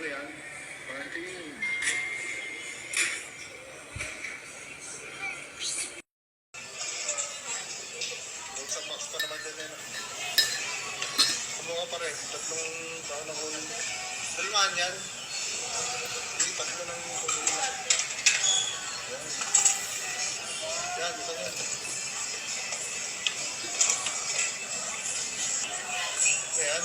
yan. Quarantine. Sa box pa naman din yan. Kumuha pa rin. Tatlong taon ako. Dalawaan yan. Hindi, tatlo ng kumuha. Yan. Yan, isa yan. Ayan.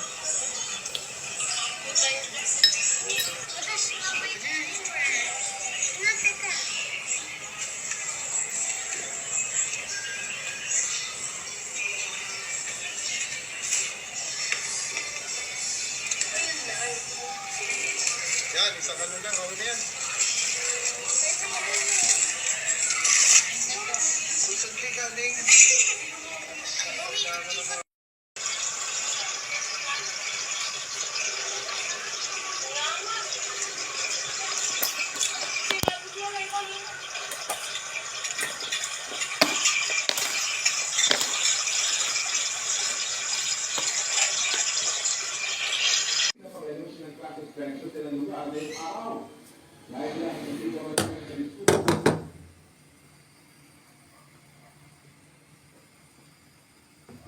Yan, isang ano lang, okay na yan. Recently galing. Ng lugar ngayong araw. Dahil lang hindi ko sa diskuso.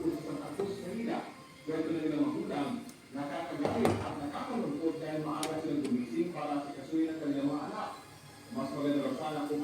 Sa Tapos Manila, kwento na nilang magulang, nakakagalit at nakakalungkot dahil maaga silang gumising para sikasuhin ang kanilang mga anak. Mas maganda raw sana kung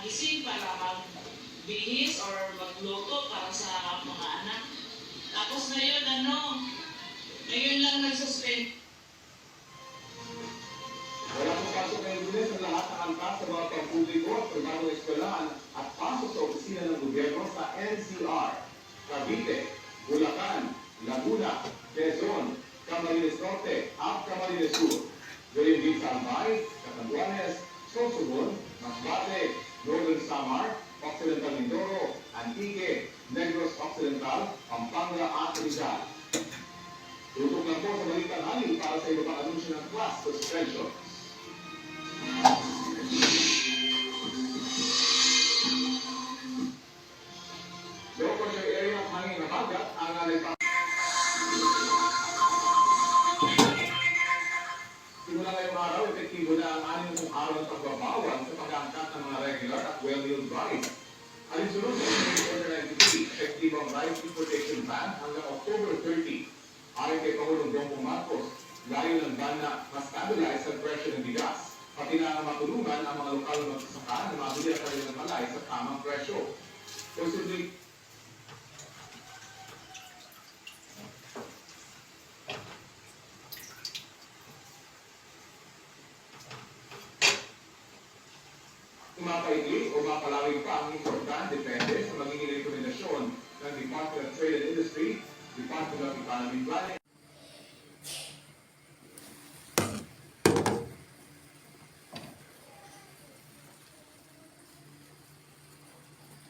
gising para magbihis or magluto para sa mga anak. Tapos ngayon, ngayon lang nagsuspend. wala pong pasok ngayong Lunes sa lahat ng angkas sa mga pampubliko at pribadong eskwelahan at pasok sa opisina ng gobyerno sa NCR, Cavite, Bulacan, Laguna, Quezon, Camarines Norte at Camarines Sur. Gayon din sa Albay, Catanduanes, Sorsogon, Masbate, Northern Samar, Occidental Mindoro, Antique, Negros Occidental, Pampanga at Rizal. Tutok lang po sa balitang hali para sa iba pang anunsyo ng class suspension. Doon po sa area ng hangin na bagat, ang nagpapalala. Simula ngayong araw, epektibo na ang 6 araw ng pagbabawal sa pag-aangkat ng mga regular at well-heeled rice. Alinsunod sa Order 93, epektibo ang rice importation ban hanggang October 30. Ayon kay Pangulong Bongbong Marcos, layo ng ban na ma-stabilize ang presyo ng bigas, pati na matulungan ang mga lokal na magsasaka na mabili ang kanilang palay sa tamang presyo. Posibleng mapaigli o mapalawig pa ang importan depende sa magiging rekomendasyon ng Department of Trade and Industry, Department of Economy Planning.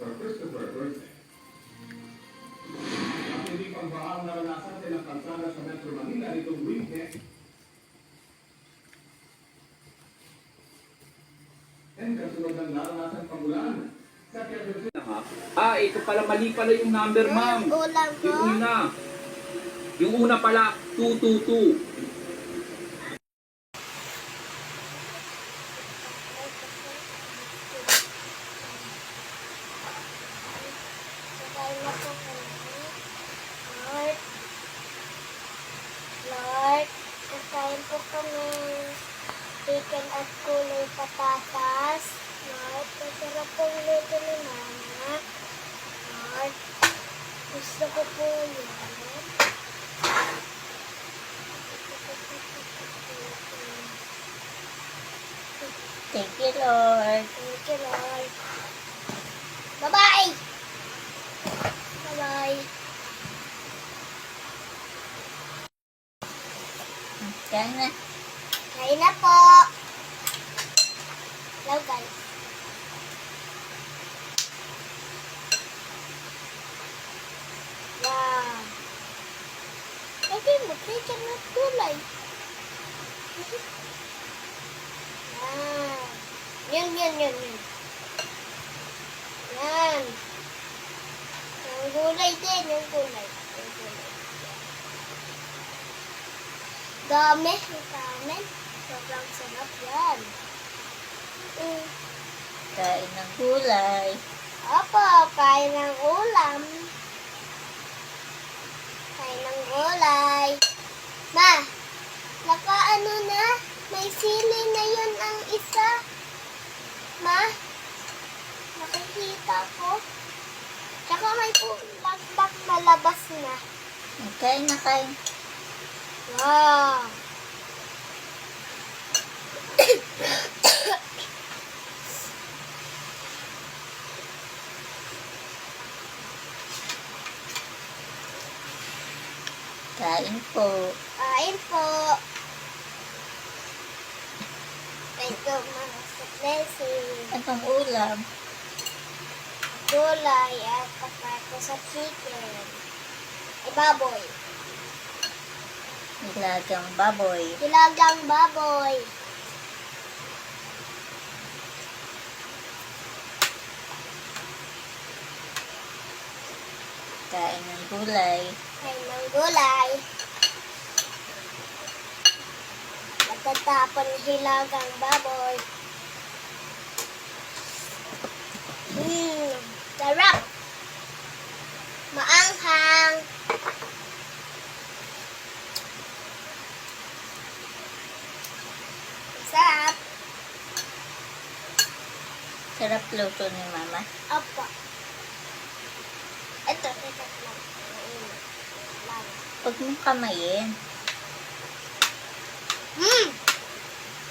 For Christopher birthday. Ang hindi pagbahang naranasan din ang kalsada sa Metro Manila nitong weekend. And kasunod ng naranasan pamulan. Ito pala, mali pala yung number, ma'am. Yung una pala, 222. Lord, kasayin po kami chicken at kulay patatas. Lord, masarap pong luto ni Mama. Lord, gusto ko po yun. Thank you, Lord. Thank you, Lord. Bye-bye! Bye-bye! Kain na. Kain na po. Hello guys. Wow. Pwede mo, pwede na gulay. Yan. Yan. Yan. Yung gulay din, yung gulay. Dami, yung kanin. Sobrang sarap yan. Kain ng gulay. Opo, kain ng ulam. Kain ng gulay. Ma, nakaano na? May sili na yun ang isa. Ma, nakikita ko. Tsaka may lagbak na labas na. Kain na kain. Wow. Kain po. Kain po. Ito mga sa blessing. Anong ulam? Gulay at papato sa chicken. Baboy. Nilagang baboy. Nilagang baboy. Kain ng gulay. Kain ng gulay. Pagkatapon ng hilagang baboy. Sarap. Maanghang. Sarap. Sarap luto ni Mama. Opo. Ito lang. Huwag mong kamayin.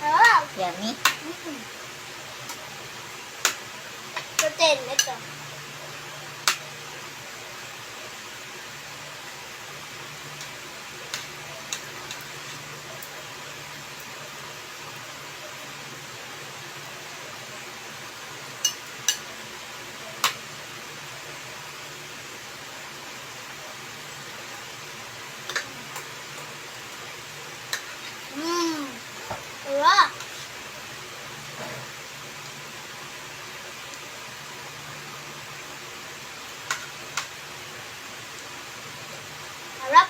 Sarap. Yummy. Ito. Sarap. Sarap.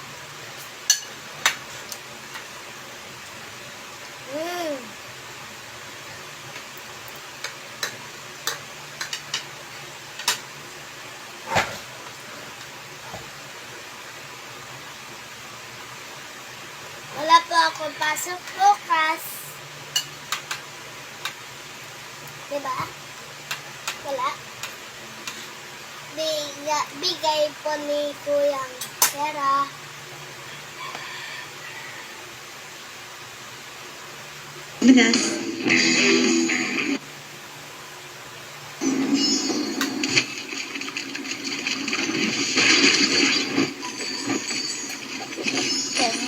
Wala po akong pasok bukas. Diba? Wala. Bigay po ni Kuyang pera.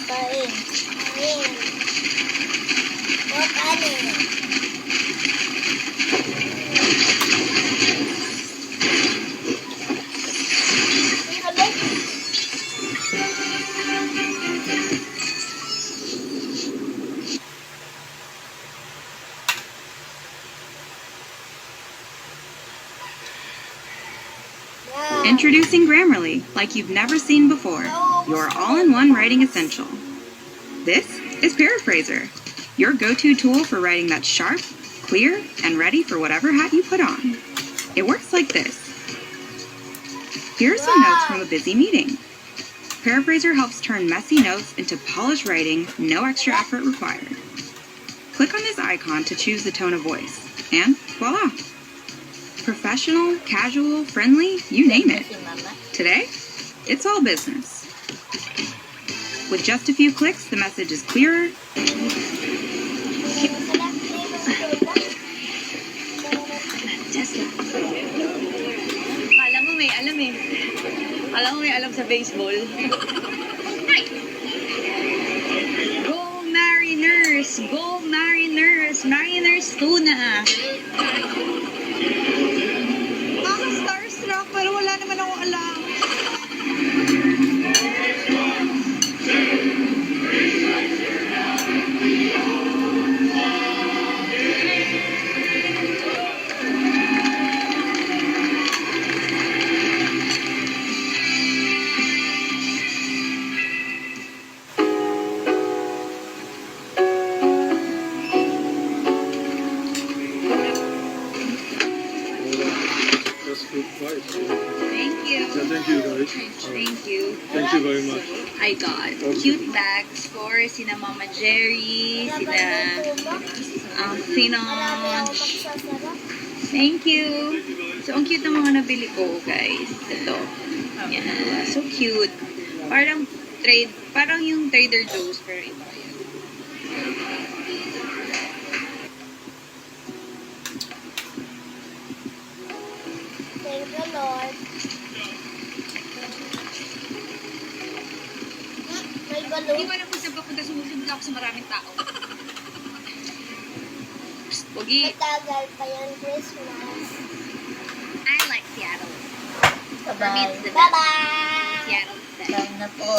Kain. O, kanin. Introducing Grammarly, like you've never seen before. Your all-in-one writing essential. This is Paraphraser, your go-to tool for writing that's sharp, clear, and ready for whatever hat you put on. It works like this. Here are some notes from a busy meeting. Paraphraser helps turn messy notes into polished writing, no extra effort required. Click on this icon to choose the tone of voice, and voila! Professional, casual, friendly, you name it. Today, it's all business. With just a few clicks, the message is clearer. Kala mo may alam eh. Kala mo may alam sa baseball. Go, Mary! Tuna. Starstruck, pero wala naman akong alam. That's good vibes. Thank you. Yeah, thank you guys. Thank you. Thank you very much. I got cute bags for sina Mama Jerry, Wala sina ba yung tubo? Marami Finon. ako magsasarap. Thank you. So, ang cute ng mga nabili ko, guys. Ito. Yan. So cute. Parang yung Trader Joe's, pero iba yun. Thank you, Lord. May Hindi balon. ko alam kung saan papunta. Sumusunod ako sa maraming tao. Psst, Pogi. Matagal pa yan, Christmas. I like Seattle. For me, Bye-bye. it's the best. Bye-bye. Seattle's the best. Bye na po.